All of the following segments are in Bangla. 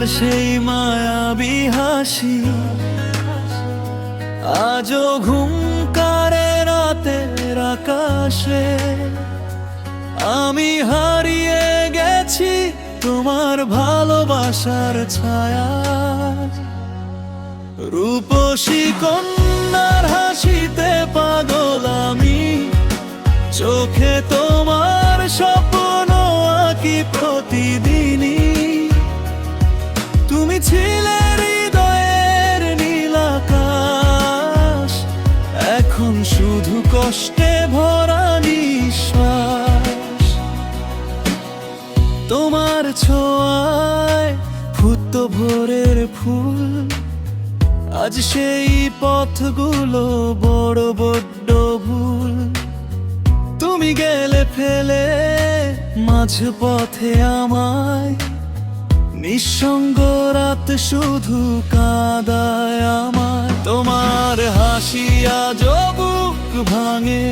তোমার সেই মায়াবী হাসি আজও ঘুম কারে রাতের আকাশে। আমি হারিয়ে গেছি তোমার ভালোবাসার ছায়া। রূপসী কন্যার হাসিতে পাগল আমি, চোখে তোমার স্বপ্ন আঁকি প্রতিদিনই। তুমি ছিলে হৃদয়ের নীল আকাশ, এখন শুধু কষ্টে ভরা নিঃশ্বাস। তোমার ছোঁয়ায় ফুটতো ভোরের ফুল, আজ সেই পথগুলো বড় বড্ড ভুল। তুমি গেলে ফেলে মাঝ পথে আমায়, নিঃসঙ্গ রাত শুধু কাঁদায় আমায়। তোমার হাসি আজ বুক ভাঙে,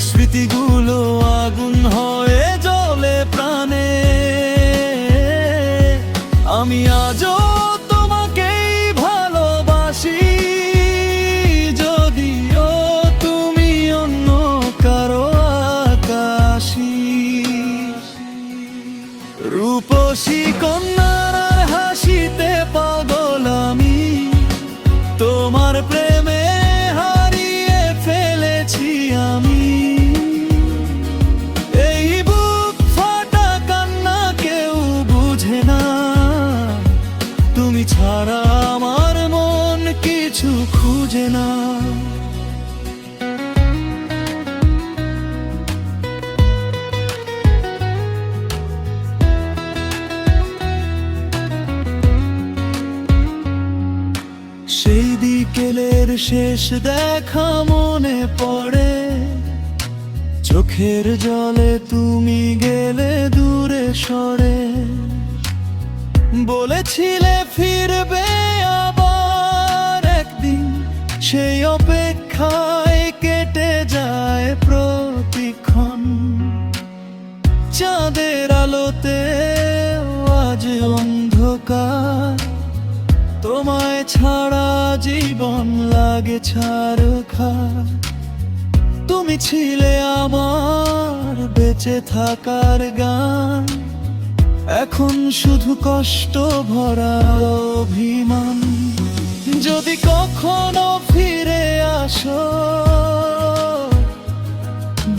স্মৃতিগুলো আগুন হয়ে জ্বলে প্রাণে। আমি আজও তোমাকেই ভালোবাসি, যদিও তুমি অন্য কারো আকাশী। রূপসী কন্যার হাসিতে পাগল আমি, তোমার প্রেমে হারিয়ে ফেলেছি আমি। এই বুক ফাটা কান্না কেউ বুঝে না, তুমি ছাড়া আমার মন কিছু খুঁজে না। সেই বিকেলের শেষ দেখা মনে পড়ে, চোখের জলে তুমি গেলে দূরে সরে। বলেছিলে ফিরবে আবার একদিন, সেই অপেক্ষায় কেটে যায় প্রতিক্ষণ। চাঁদের আলোতে আজ অন্ধকার, তোমায় ছাড়া জীবন লাগে ছারখার। তুমি ছিলে আমার বেঁচে থাকার গান, এখন শুধু কষ্ট ভরা অভিমান। যদি কখনো ফিরে আসো,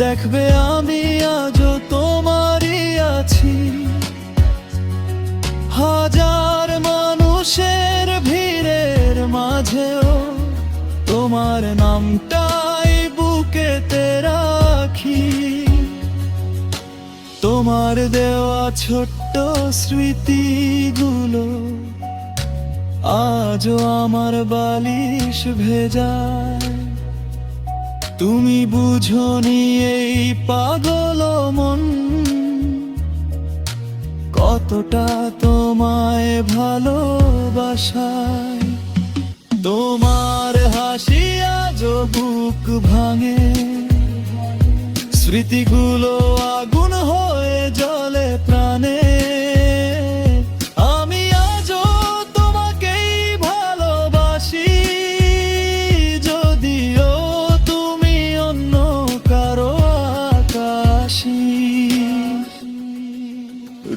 দেখবে আমি আজও তোমারই আছি। হাজার মানুষের ভিড়ের মাঝেও তোমার নামটাই বুকেতে রাখি। তোমার দেওয়া ছোট্ট স্মৃতিগুলো আজও আমার বালিশ ভেজায়। তুমি বুঝোনি এই পাগল মন, কতটা তোমায় ভালোবাসায়। তোমার হাসি আজও বুক ভাঙে, স্মৃতিগুলো আগুন হয়ে জ্বলে প্রাণে। আমি আজও তোমাকেই ভালোবাসি, যদিও তুমি অন্য কারো আকাশী।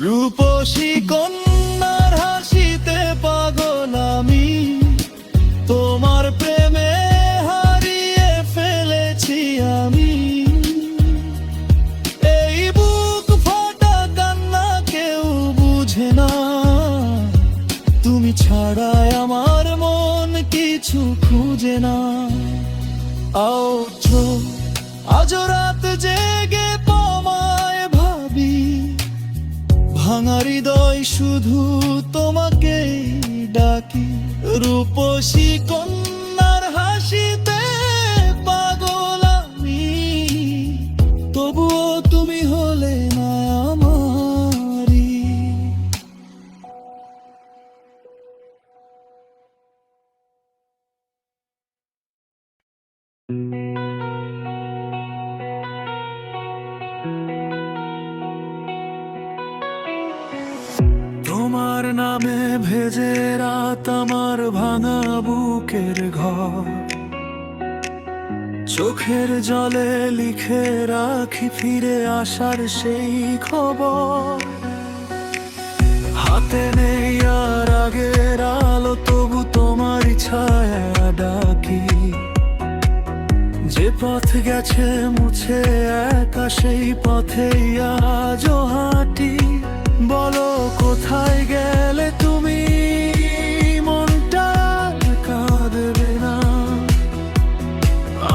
রূপসী কন্যার হাসিতে পাগল আমি, তোমার প্রেমে হারিয়ে ফেলেছি আমি। এই বুক ফাটা কান্না কেউ বুঝে না, তুমি ছাড়াই আমার মন কিছু খুঁজে না। আজ রাত জেগে তোমায় ভাবি, ভাঙা হৃদয় শুধু তোমাকেই ডাকি। রূপসী কন্যার হাসিতে পাগল আমি, তবুও তুমি হলে না আমারি। তোমার যে রাত আমার ভাঙা বুকের ঘর, চোখের জলে লিখে রাখি ফিরে আসার সেই খবর। হাতে নেই আর আগের আলো, তবু তোমার ছায়া ডাকি। যে পথ গেছে মুছে একা, সেই পথেই আজও হাঁটি। বলো কোথায় গেলে তুমি, মনটা কাঁদবে না?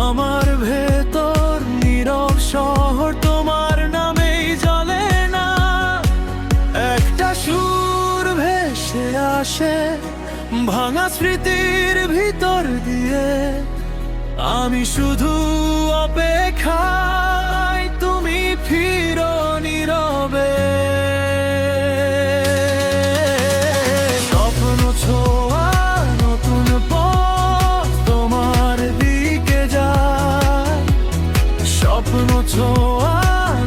আমার ভেতর নীরব শহর তোমার নামেই জ্বলে না। একটা সুর ভেসে আসে ভাঙা স্মৃতির ভিতর দিয়ে, আমি শুধু অপেক্ষায় তুমি ফিরো নীরবে। স্বপ্ন ছোঁয়া নতুন পথ তোমার দিকে যায়, স্বপ্ন ছোঁয়া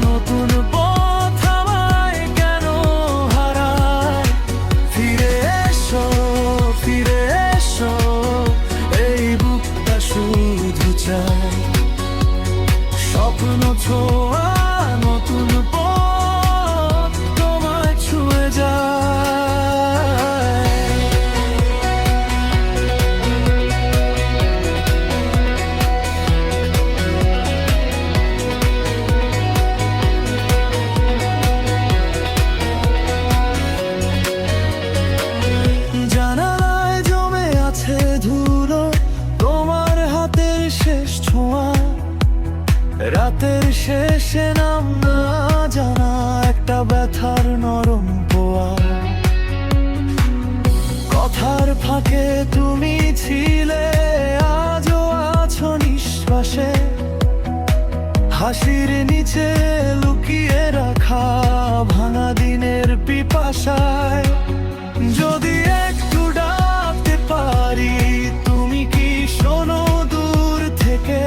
নতুন পথ আমায় কেন হারায়। ফিরে এসো, ফিরে এসো, এই বুকটা শুধু চায়। স্বপ্ন ছোঁয়া নতুন পথ তোমায় ছুঁয়ে যায়। জানালায় জমে আছে ধুলো, তোমার হাতের শেষ ছোঁয়া। রাতের শেষে নাম না জানা একটা ব্যথার নরম পোয়া। কথার ফাঁকে তুমি ছিলে, আজও আছো নিঃশ্বাসে। হাসির নিচে লুকিয়ে রাখা ভাঙা দিনের পিপাসায়। যদি একটু ডাকতে পারি, তুমি কি শোনো দূর থেকে?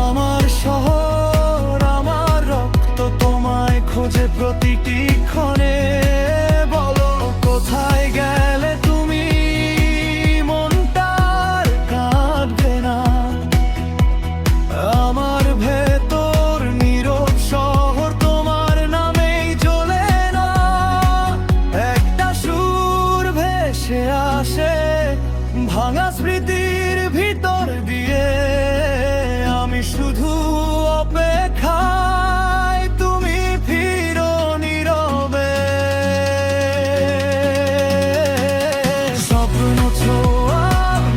আমার শহর, আমার রক্ত তোমায় খোঁজে প্রতিটি ক্ষণে। বলো কোথায় গেলে তুমি, মনটার কাঁদবে না? আমার ভেতর নীরব শহর তোমার নামেই জ্বলে না। একটা সুর ভেসে আসে ভাঙা স্মৃতির ভিতর দিয়ে, আমি শুধু অপেক্ষায় তুমি ফিরো নীরবে। স্বপ্ন ছোঁয়া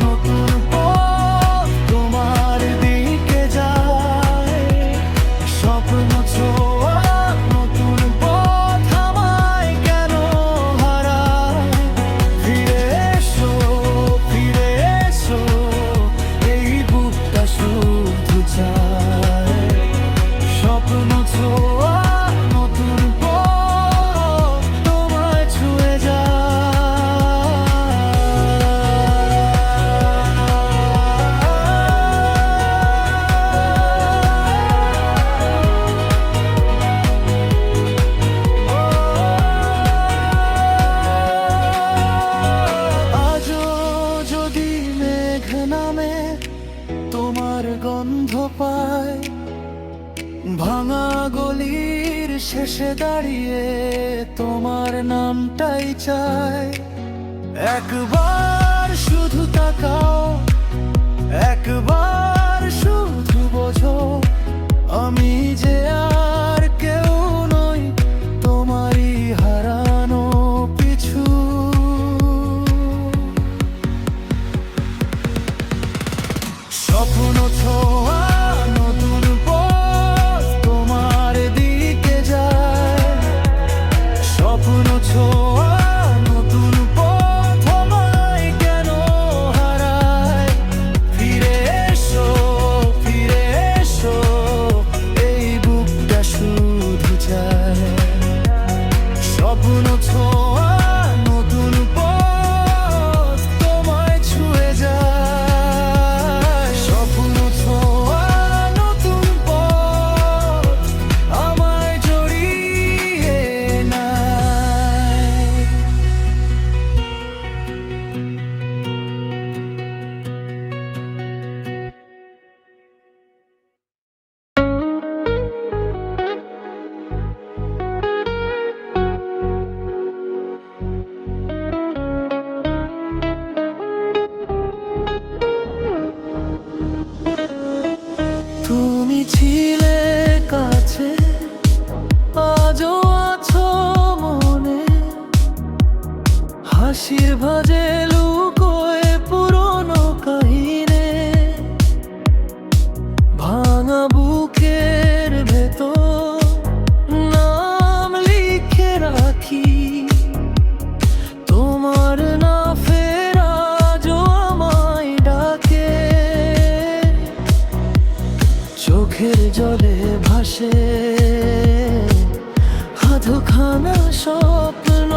নতুন পথ তোমার দিকে যায়, স্বপ্ন ছোঁয়া নতুন পথ আমায় কেন হারায়। ফিরে এসো, ফিরে এসো, এই বুকটা শুধু চায়। স্বপ্ন ছোঁয়া নতুন পথ তোমায় ছুঁয়ে যায়। আজও যদি মেঘ নামে, তোমার গন্ধ পায়। ভাঙা গলির শেষে দাঁড়িয়ে তোমার নামটাই চাই। একবার শুধু তাকাও, একবার শুধু বোঝো, আমি যে আর কেউ নই তোমারই হারানো পিছু। স্বপ্ন ছোঁয়া নতুন পথ তোমার দিকে যায়, স্বপ্ন ছোঁয়া নতুন পথ আমায় কেন হারায়। ফিরে এসো, ফিরে এসো, এই বুকটা শুধু চায়। স্বপ্ন ছোঁয়া নতুন পথ তোমায় ছুঁয়ে যায়, স্বপ্ন ছোঁয়া তুমি ছিলে কাছে, আজও আছো মনে, হাসির ভাজে লুকোয় পুরনো কাহিনী। ভাঙা বুকের ভেতর নাম লিখে রাখি, তোমার না ফেরা আজও আমায় ডাকে। চোখের জলে ভাসে আধখানা স্বপ্ন,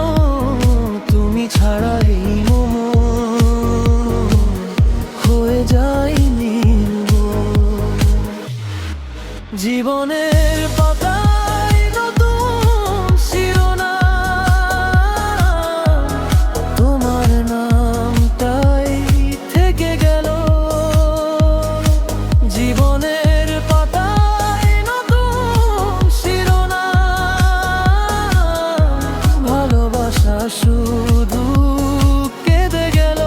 তুমি ছাড়া এই মন হয়ে যায় নীল। জীবনের পাতায় নতুন শিরোনাম, তোমার নামটাই থেকে গেল। জীবনের পাতায় নতুন শিরোনাম, ভালোবাসা শুধু কেঁদে গেল।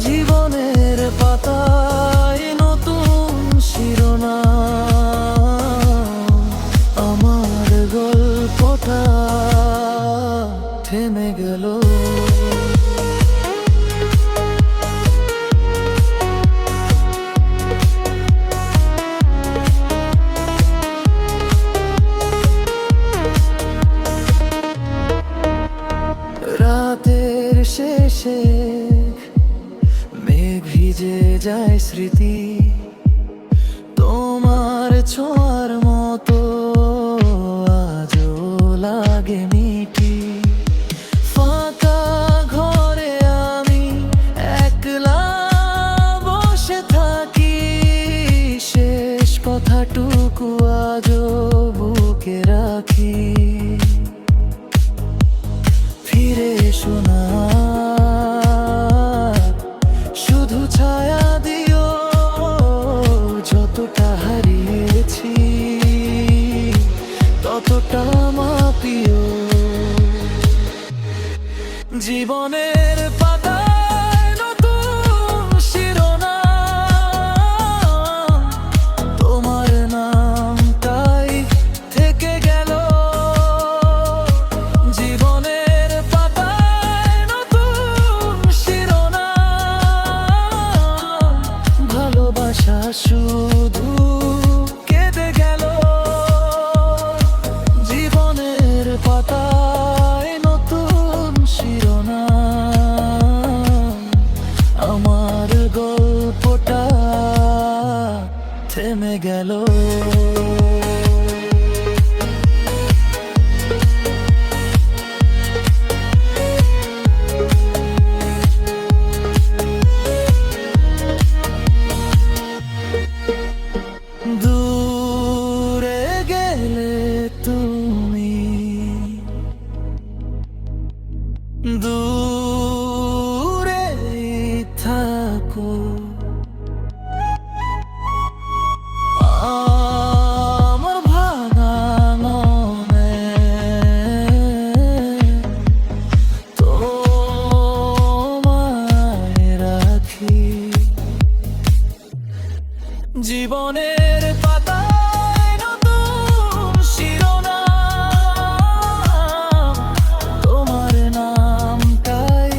জীবনের পাতায় নতুন শিরোনাম, আমার গল্পটা থেমে গেল। রাতের শেষে মেঘ ভিজে যায় স্মৃতি, তোমার ছোঁয়ার মতো আজও লাগে মিঠি। ফাঁকা ঘরে আমি একলা বসে থাকি, শেষ কথাটুকু আজও বুকে রাখি। ফিরে এসো না, শুধু ছায়া দিও, যতটা হারিয়েছি ততটা মাপিও। জীবনের পাতায় নতুন শিরোনাম, তোমার নামটাই থেকে গেল। জীবনের পাতায় নতুন শিরোনাম, ভালোবাসা শুধু কেঁদে গেল। জীবনের পাতায় নতুন শিরোনাম, আমার গল্পটা থেমে গেল। দূরে গেলে তুমি, দূরে থাকো, আমার ভাঙা মনে তোমায় রাখি। জীবনের পাতায় নতুন শিরোনাম, তোমার নামটাই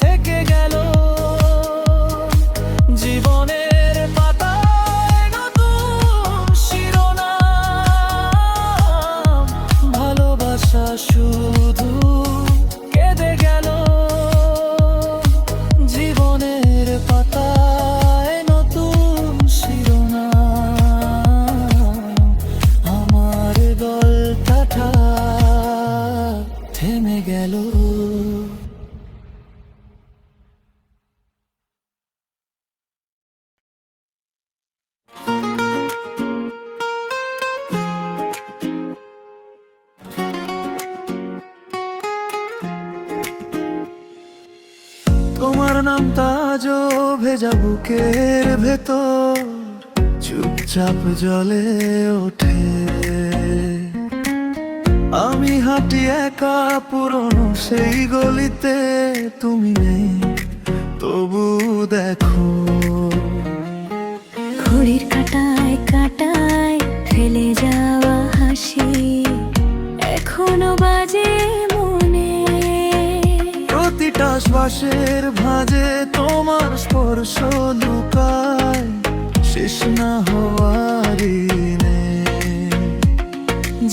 থেকে গেল। জীবনের পাতায় নতুন শিরোনাম, ভালোবাসা শুধু কেঁদে গেল। জীবনের পাতায় নতুন শিরোনাম, আমার গল্পটা থেমে গেল। তোমার নামটা আজও ভেজা বুকের ভেতর চুপচাপ জ্বলে ওঠে। আমি হাঁটি একা পুরনো সেই গলিতে, তুমি নেই তবু দেখো বাঁশের ভাঁজে তোমার স্পর্শ লুকায়, শেষ না হওয়ার দিনে।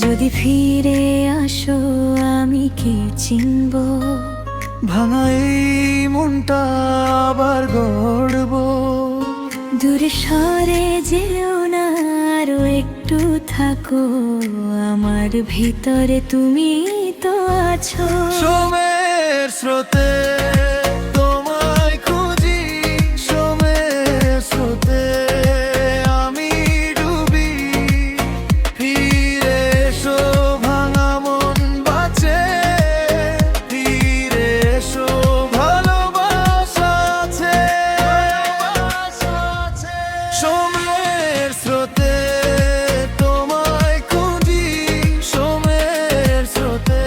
যদি ফিরে আসো আমি কি চিনব, ভাঙা এই মনটা আবার গড়ব। দূরে সরে যেও না, আরো একটু থাকো, আমার ভিতরে তুমি তো আছো। সময়ের স্রোতে তোমায় খুঁজি, সময়ের স্রোতে আমি ডুবি। ফিরে এসো ভাঙা মন বাঁচে, ফিরে এসো ভালোবাসা আছে। সময়ের স্রোতে তোমায় খুঁজি, সময়ের স্রোতে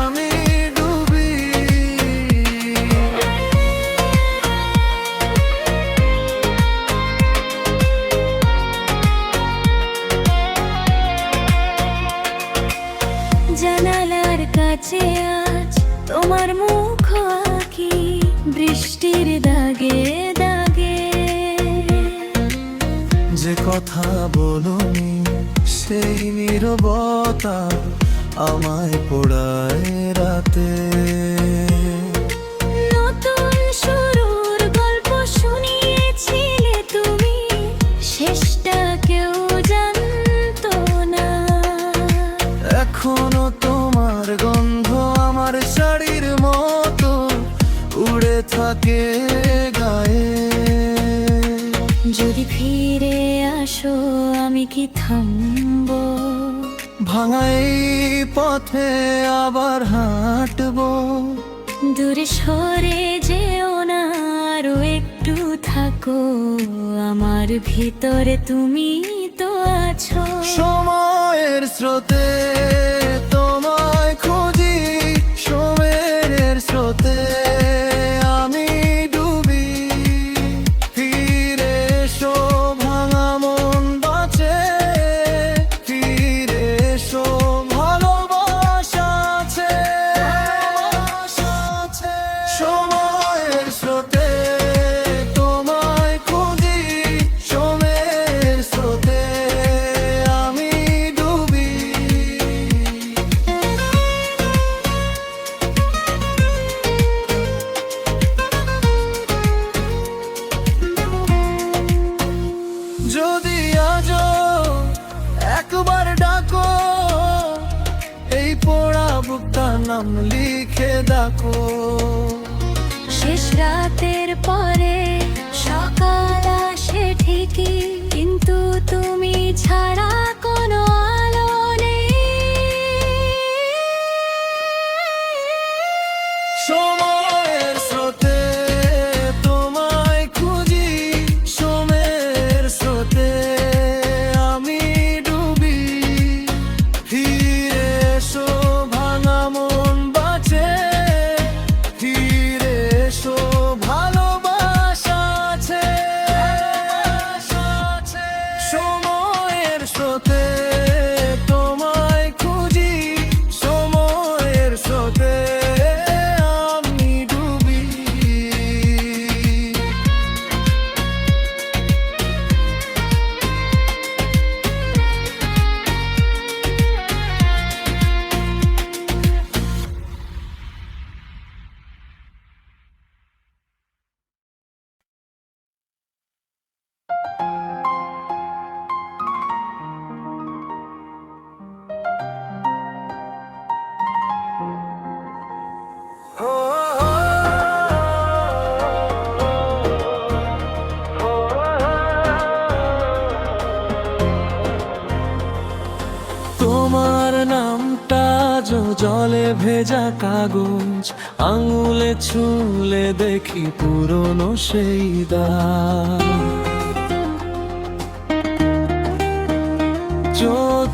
আমি ডুবি। জানালার কাছে আজ তোমার মুখ আঁকি, বৃষ্টির দাগে দাগে। যে কথা বলনি সেই নীরবতা আমায় পোড়ায় রাতে। নতুন শুরুর গল্প শুনিয়েছিলে তুমি, শেষটা কেউ জানতো না। এখনো তোমার গন্ধ আমার শাড়ির মতো উড়ে থাকে গায়ে। যদি ফিরে আসো আমি কি থামবো, ভাঙা এই পথে আবার হাঁটবো। দূরে সরে যেও না, আরো একটু থাকো, আমার ভিতরে তুমি তো আছো। সময়ের স্রোতে তোমায় খুঁজি, সময়ের স্রোতে আমি ডুবি। ফিরে এসো ভাঙা মন বাঁচে, ফিরে এসো ভালোবাসা আছে। সময়ের স্রোতে তোমায় খুঁজি, সময়ের স্রোতে আমি ডুবি। যদি আজও একবার ডাকো, এই পোড়া বুকটার নাম লিখে দেখো। শেষ রাতের পরে সকাল আসে ঠিকই, কিন্তু তুমি ছাড়া কোনো আলো নেই। সময়ের স্রোতে তোমায় খুঁজি, সময়ের স্রোতে আমি ডুবি। ফিরে এসো ভাঙা মন বাঁচে, ফিরে এসো ভালোবাসা আছে। সময়ের স্রোতে তোমায় খুঁজি, সময়ের স্রোতে আমি ডুবি। তোমার নামটা জলে ভেজা কাগজ, আঙুলে ছুলে দেখি পুরনো সেই দাগ।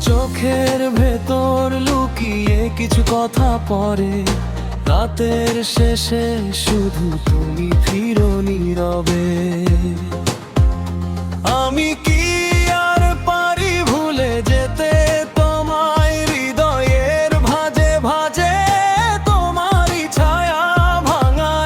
চোখের ভেতর লুকিয়ে কিছু কথা পড়ে, রাতের শেষে শুধু তুমি ফিরো নীরবে। আমি কি আর পারি ভুলে যেতে তোমায়, হৃদয়ের ভাঁজে ভাঁজে তোমারই ছায়া ভাঙা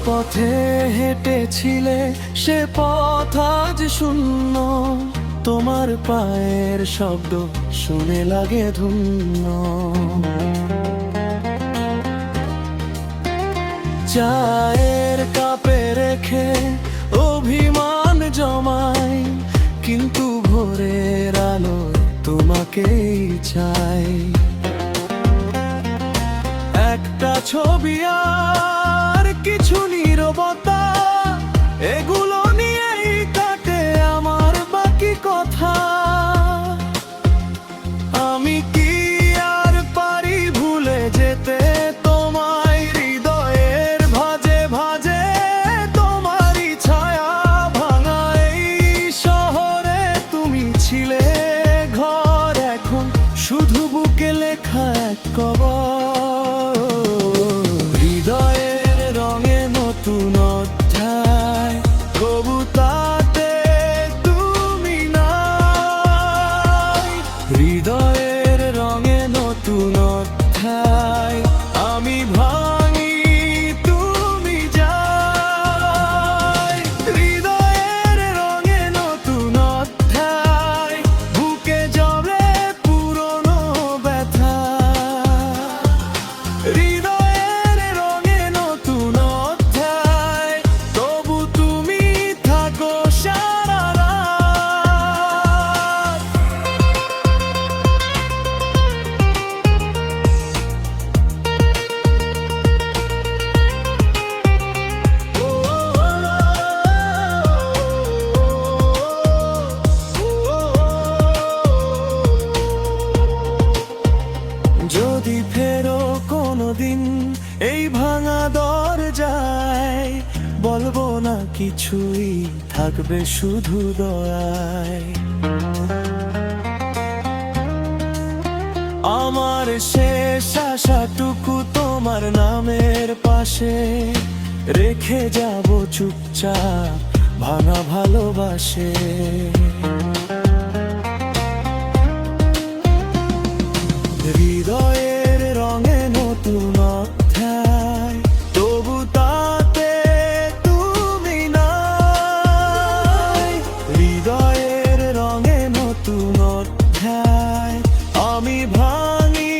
পথে হেঁটেছিলে সে পথ আজ শূন্য, তোমার পায়ের শব্দ শুনে লাগে ধন্য। চায়ের কাপে রেখে অভিমান জমাই, কিন্তু ভোরের আলো তোমাকেই চাই। একটা ছবি আর কিছু নীরবতা, এগুলো নিয়েই কাটে আমার বাকি কথা। আমি কি আর পারি ভুলে যেতে তোমায়, হৃদয়ের ভাঁজে ভাঁজে তোমারই ছায়া। ভাঙা এই শহরে তুমি ছিলে ঘর, এখন শুধু বুকে লেখা এক কবর। হৃদয়ের রঙে নতুন অধ্যায়, তবু তাতে তুমি নাই। হৃদয়ের রঙে নতুন অধ্যায়, আমি ভাঙি তুমি যাই। হৃদয়ের রঙে নতুন অধ্যায়, বুকে জমে পুরনো ব্যথা। হৃদয়ের রঙে নতুন অধ্যায়, তবু তুমি থাকো সারা রাত। যদি ফেরো কোনোদিন এই ভাঙা দরজায়, বলবো না কিছুই, থাকবে শুধু দয়ায়। আমার শেষ আশাটুকু তোমার নামের পাশে রেখে যাব চুপচাপ ভাঙা ভালোবাসে। হৃদয়ের রঙে নতুন অধ্যায়, তবু তাতে তুমি নাই। হৃদয়ের রঙে নতুন অধ্যায়, আমি ভাঙি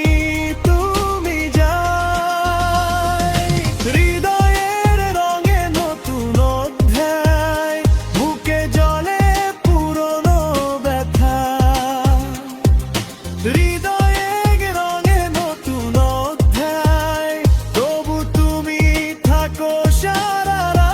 তুমি যাই। হৃদয়ের রঙে নতুন অধ্যায়, বুকে জলে পুরনো ব্যথা। হৃদয়ের রঙে নতুন অধ্যায়, তবু তুমি থাকো সারা রাত।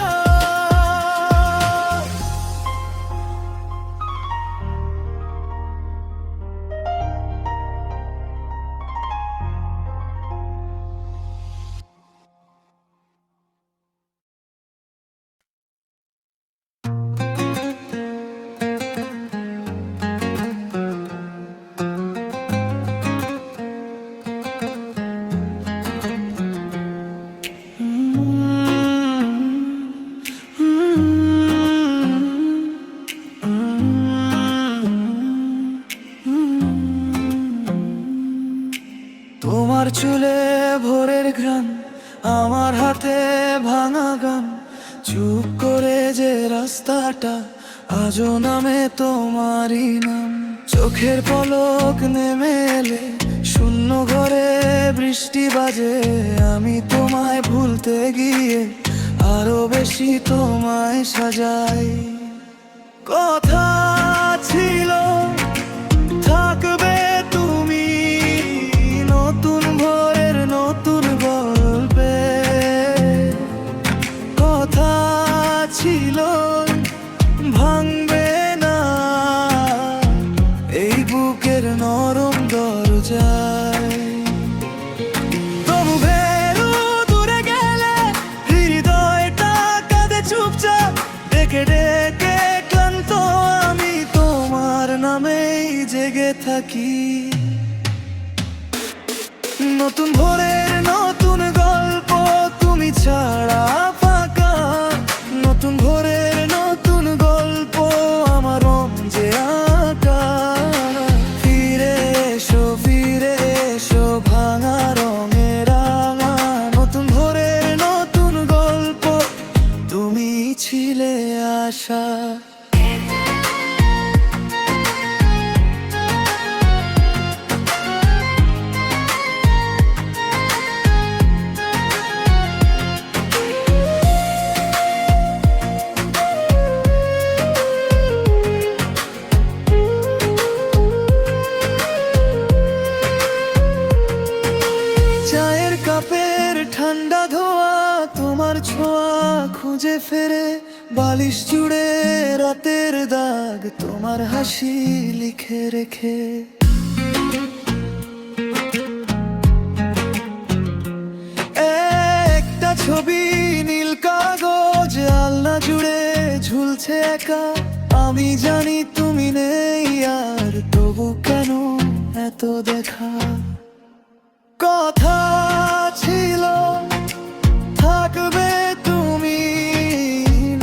তোমার চুলে ভোরের ঘ্রাণ, আমার হাতে ভাঙা গান, চুপ করে যে রাস্তাটা আজও নামে তোমারই নাম। চোখের পলক নেমে এলে শূন্য ঘরে বৃষ্টি বাজে, আমি তোমায় ভুলতে গিয়ে আরো বেশি তোমায় সাজাই। কথা ছিল থাকবে তুমি নতুন ভোরের নতুন গল্পে। কথা ছিল ভাঙবে না এই বুকের নরম দরজায়। তবু ভেরু দূরে গেলে হৃদয়টা কাঁদে চুপচাপ, ডেকে ডেকে ক্লান্ত আমি তোমার নাম আশা। চায়ের কাপের ঠান্ডা ধোয়া তোমার ছোঁয়া খুঁজে ফেরে, বালিশ জুড়ে রাতের দাগ তোমার হাসি লিখে রেখে। একটা ছবি নীল কাগজ আলনা জুড়ে ঝুলছে একা, আমি জানি তুমি নেই আর তবু কেন এত দেখা। কথা ছিল থাকবে তুমি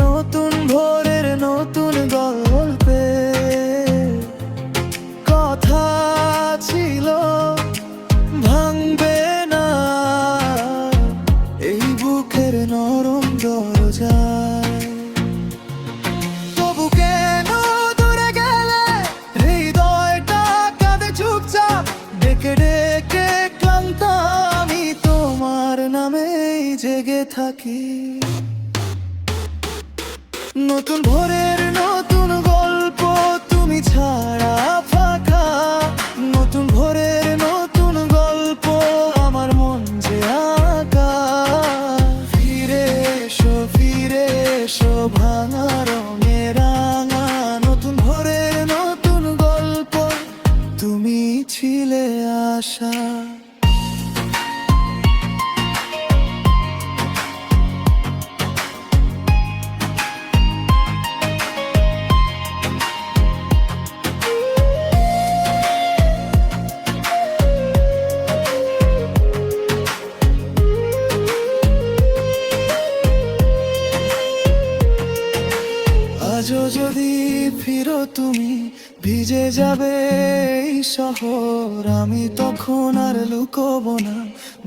নতুন ভোরের নতুন গল্পে, কথা ছিল ভাঙবে না এই বুকের নরম দরজায়। তবু কেন দূরে গেলে হৃদয়টা কাঁদে চুপচাপ, ডেকে ডেকে ক্লান্ত আমি তোমার নামেই জেগে থাকি। নতুন ভোরের নতুন গল্প তুমি ছাড়া ফাঁকা, নতুন ভোরের নতুন গল্প আমার মন যে আঁকা। ফিরে এসো ভাঙা রঙে রাঙা, নতুন ভোরের নতুন গল্প তুমি ছিলে আশা। আজও যদি ফিরো তুমি ভিজে যাবে এই শহর, আমি তখন আর লুকোবো না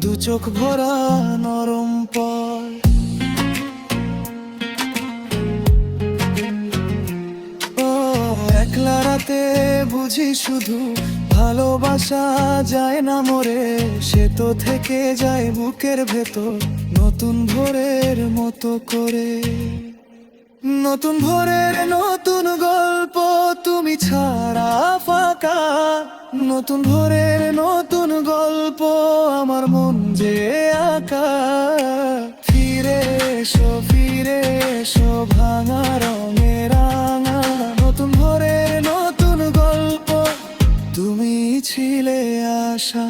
দু চোখ ভরা নরম পর। ও একলা রাতে বুঝি শুধু ভালোবাসা যায় না মরে, সে তো থেকে যায় বুকের ভেতর নতুন ভোরের মতো করে। নতুন ভোরের নতুন গল্প তুমি ছাড়া ফাঁকা, নতুন ভোরের নতুন গল্প আমার মন যে আঁকা। ফিরে এসো ভাঙা রঙে রাঙা, নতুন ভোরের নতুন গল্প তুমি ছিলে আশা।